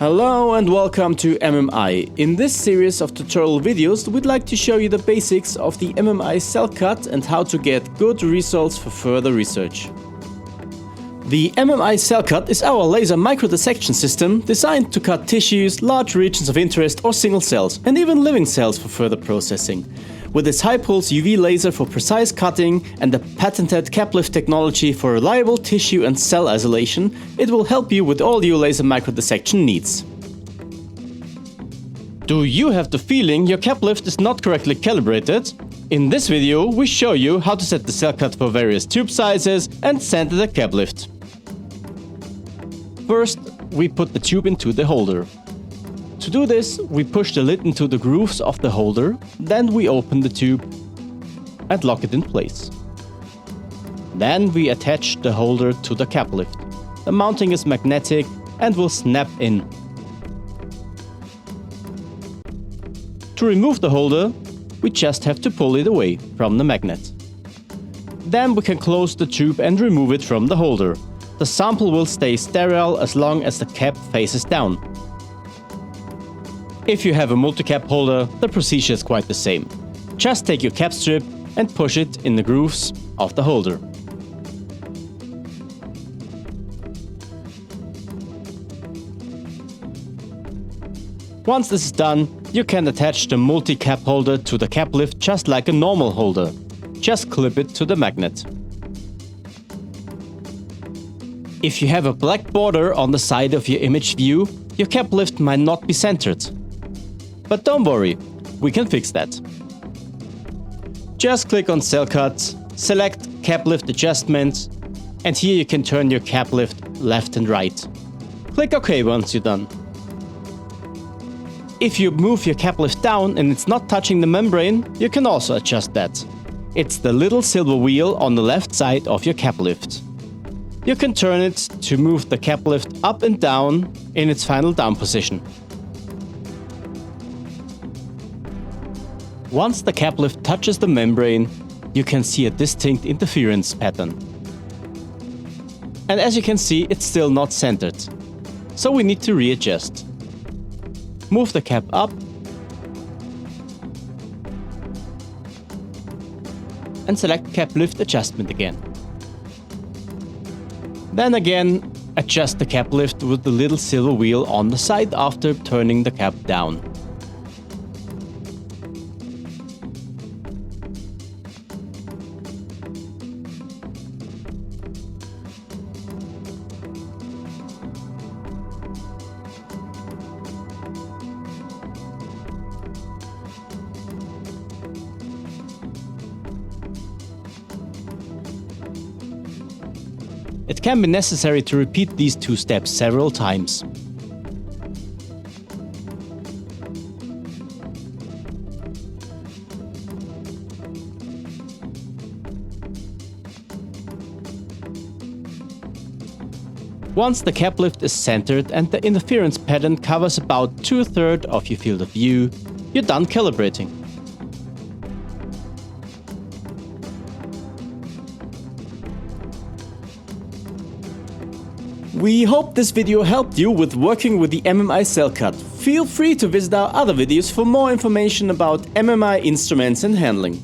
Hello and welcome to MMI. In this series of tutorial videos, we'd like to show you the basics of the MMI CellCut and how to get good results for further research. The MMI CellCut is our laser microdissection system designed to cut tissues, large regions of interest or single cells, and even living cells for further processing. With its high-pulse UV laser for precise cutting and the patented CapLift technology for reliable tissue and cell isolation, it will help you with all your laser microdissection needs. Do you have the feeling your CapLift is not correctly calibrated? In this video, we show you how to set the CellCut for various tube sizes and center the CapLift. First, we put the tube into the holder. To do this, we push the lid into the grooves of the holder, then we open the tube and lock it in place. Then we attach the holder to the CapLift. The mounting is magnetic and will snap in. To remove the holder, we just have to pull it away from the magnet. Then we can close the tube and remove it from the holder. The sample will stay sterile as long as the cap faces down. If you have a multi-cap holder, the procedure is quite the same. Just take your cap strip and push it in the grooves of the holder. Once this is done, you can attach the multi-cap holder to the CapLift just like a normal holder. Just clip it to the magnet. If you have a black border on the side of your image view, your CapLift might not be centered. But don't worry, we can fix that. Just click on CellCut, select CapLift Adjustment, and here you can turn your CapLift left and right. Click OK once you're done. If you move your CapLift down and it's not touching the membrane, you can also adjust that. It's the little silver wheel on the left side of your CapLift. You can turn it to move the CapLift up and down in its final down position. Once the CapLift touches the membrane, you can see a distinct interference pattern. And as you can see, it's still not centered. So we need to readjust. Move the cap up and select CapLift Adjustment again. Then again, adjust the CapLift with the little silver wheel on the side after turning the cap down. It can be necessary to repeat these two steps several times. Once the CapLift is centered and the interference pattern covers about 2/3 of your field of view, you're done calibrating. We hope this video helped you with working with the MMI CellCut. Feel free to visit our other videos for more information about MMI instruments and handling.